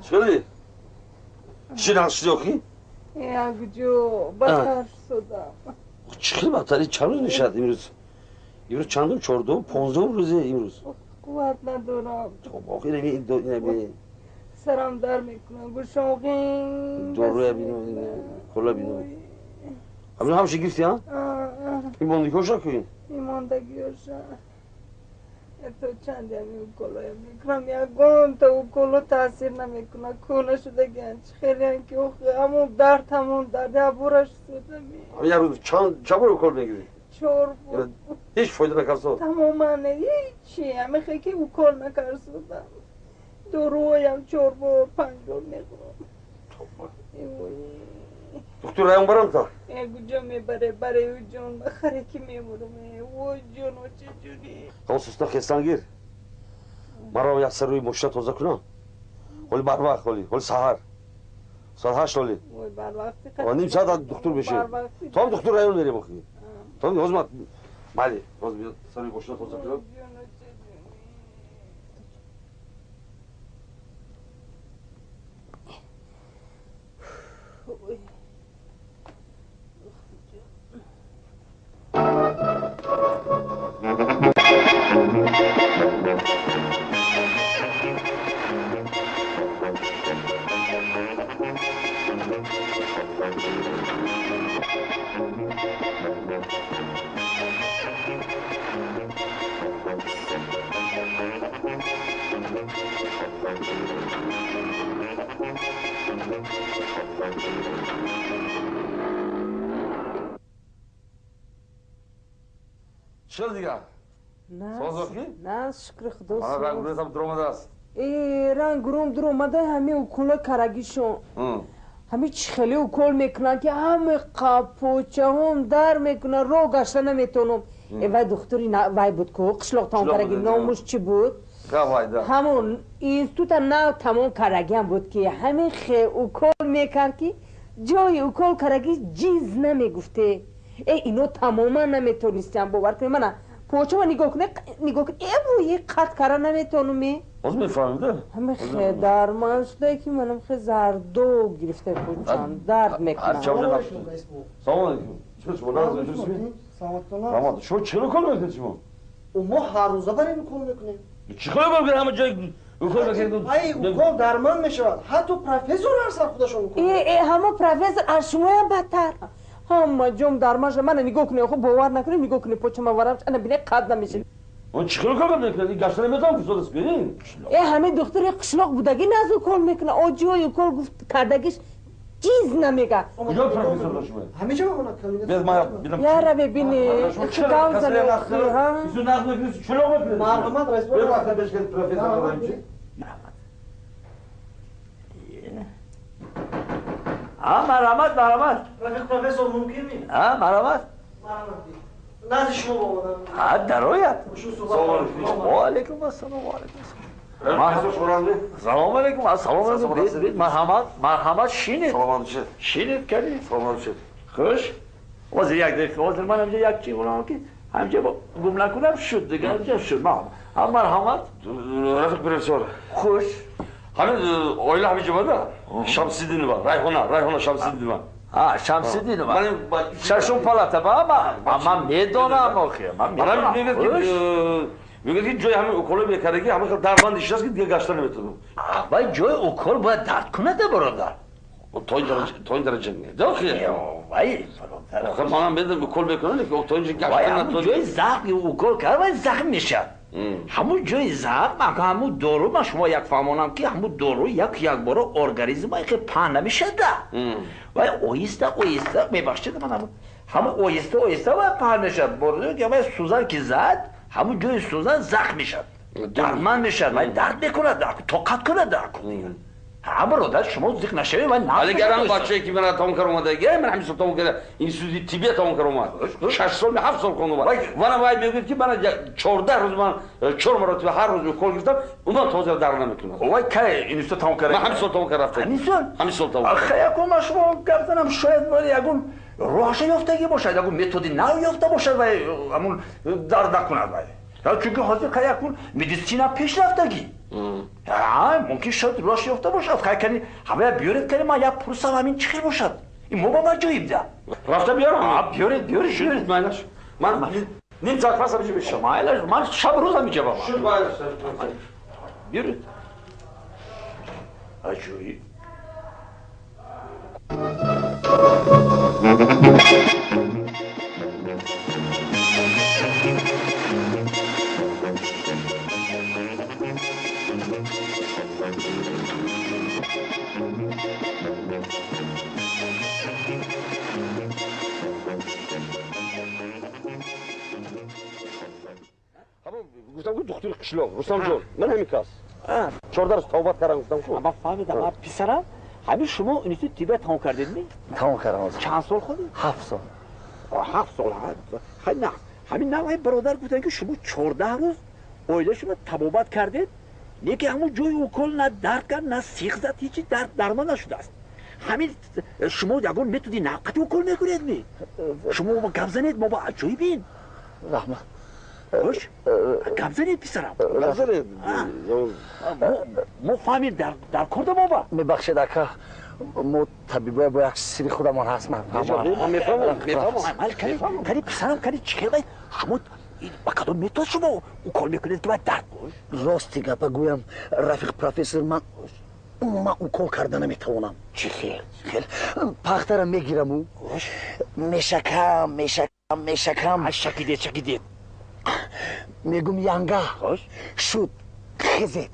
شدی؟ چی نقشی آخی؟ یکجا بدتر شدم. چی بدتری؟ چند روز نشد امروز؟ امروز چندم؟ 14 15 روزه امروز. قوت ندارم. خب آخی نمی سرم در میکنم گوشاقین دوروی بینو کلا بینو همش گرفتی ها؟ این ماندگی‌هاشو کن. این ماندگی‌هاشو تو چند یمی کلای میکنم یکم تا او کلا تاثیر نمیکنه کونه شده گنج خیلی انکی همون درد عبورش شده یه روز چند بار کل میگیری؟ 4 بار هیچ فایده نکرد تماما هیچی همه خیلی که او کل نکرد درویم 4 بار 5 بار میخورم دکتر رایون برام تا کجا میبره برای او جون بخره که میمورم او جون و چه جونی خواستستا خستان گیر مرا یک سر روی مشت تازه کنم ولی بر وقت ولی سحر ساعت 8 ولی بر وقتی نیم ساعت دکتر بشه تو هم دکتر رایون میری بخی تو هم حزمت مالی باز بیاد سر روی مشت تازه کنم چرا دیگه؟ نه شکر خدا من رنگورت هم در آمده است رنگورم در آمده همه اوکول کرگیشون همه چی خیلی اوکول میکنن که همه قپوچه هم در میکنن رو گشته نمیتونم وای دختری وای بود که قشلاق تمام کرگی ناموش چی بود؟ همون اینستوت نو تمام کرگی هم بود که همه خیلی اوکول میکرد که جای اوکول کرگی جیز نمیگفته اینو تماما نمیتونستم باور کنم من پوچه من نگاه کنه یه قط کرده نمیتونم باز میفهمیده؟ همه خیلی درمان شده که منم خیلی زردو گرفته پوچان درد میکنم سلام علیکم سلام شما چرا کار میکنید شما؟ ما هر روزه بریم کار میکنیم چی کار میکنید همه جای اوکول میکنید؟ اوکول درمان میشود حتی پروفسور هر سر خودشون میکنه همه پروفسور از شما هم بدتر همه جم درمانش من نگاه کنی خب باور نکنی نگاه کنی پوچه ما ورم انا بینه قد نمیشه اون چیکار کار میکنی گشت نمیتونم فساد است ببین همه دختر قشلاق بودگی نازو کول میکنه آجوی کول گفت کردگیش چیز نمیگه کجا پروفسور داشت همه جا بخونه کلمه بیاد ما بیدم یا را ببینی چیکار زنه ها ایشون نقد میکنی چلو میکنی مرحمت رئیس به وقت بهش که پروفسور دارم چی مرحمت پروفسور ممکن نیست مرحمت نزد شما بابا درایت سلام علیکم السلام سلام علیکم السلام مرحمت شینید کردی خوش واسه یک دقیقه واسه من همجا یک چی اونم که همجا گم نکنم شد دیگه همجا شد مرحمت رفیق پروفسور خوش همین اویلا همین جمعه شمسیدین با رایحانه شمسیدین با شمسیدین من ششم پالاته من میدونم آخه من میگه که جای همین اوکول بیکارگی همه خیلی درماندیش است که دیگه گشته نمیتونم وای جای اوکول باید درد کنه ده برادر تو این درجه نیست داخل وای آخه منم بدم اوکول بکنه که تو اینجا گشته نمیتونم جای زخم اوکول کرد وای زخم میشه همون جای زخم همون دارو من شما یک فهمانم که همون دارو یک بار ارگانیسم که پهن نمیشه ده وای اویسته میبخشید من همون اویسته و پهن میشه برده که من سوزن که زد همون جای سوزن زخم میشه درمان میشه وای درد میکنه طاقت کنه درد کنه برادر شما زیق نشوی من نه اگر هم بچه‌ای که من تمام کردم اومده من همیشه تمام کرده این سودی طبیعی تمام کردم اومد 6 سال 7 سال خوندم من وای میگه که من 14 روز من 4 مرتبه هر روز کل گرفتم اونم تازه در نمیتونم وای کی این سال تمام کردم من همین سال تمام کردم همین سال تمام آخه یکم شما گفتم شاید ولی یگون راهش یافتگی باشه یگون متدی نو یافته باشه و همون درد نکنه وای چون حاضر که یکون مدیسینا پیشرفتگی ممکن شد روش یافته باشد خیلی کنی همه بیارید کنی ما یک پروسه همین چی باشد این موبا ما جاییم ده رفته بیارم بیارید مایلش من نیم ساعت پس بچه بشم مایلش من شب روز هم میجه بابا شد مایلش بیارید عجوی گفتم که دختر قشلاق رستم جون من همین کس 14 روز توبت کردم گفتم که اما فهمیدم پسرم همین شما اینجا تیبت تمام کردید می؟ تمام کردم از چند سال خودی؟ 7 سال 7 سال خیلی نه همین نوعی برادر گفتن که شما 14 روز اویده شما تبابت کردید یکی همون جای اوکل نه درد کرد نه سیخ زد هیچی درمان نشده است همین شما یکون میتونی نقطی اوکل میکنید می شما با گپ زنید ما با عجایبین رحمت خوش گپ زنید پسرم نظر ما فهمید در کرده بابا میبخشید اکا ما طبیبای با یک سری خودمان هست من میفهمم کاری پسرم کاری چیکار باید شما با کدام میتون شما اوکل میکنید که باید درد باش راستی گپا گویم رفیق پروفسور من اوکل کردن نمیتوانم چی خیل پخترم میگیرم او میشکم شکیدید میگم ینگا خوش شد خزید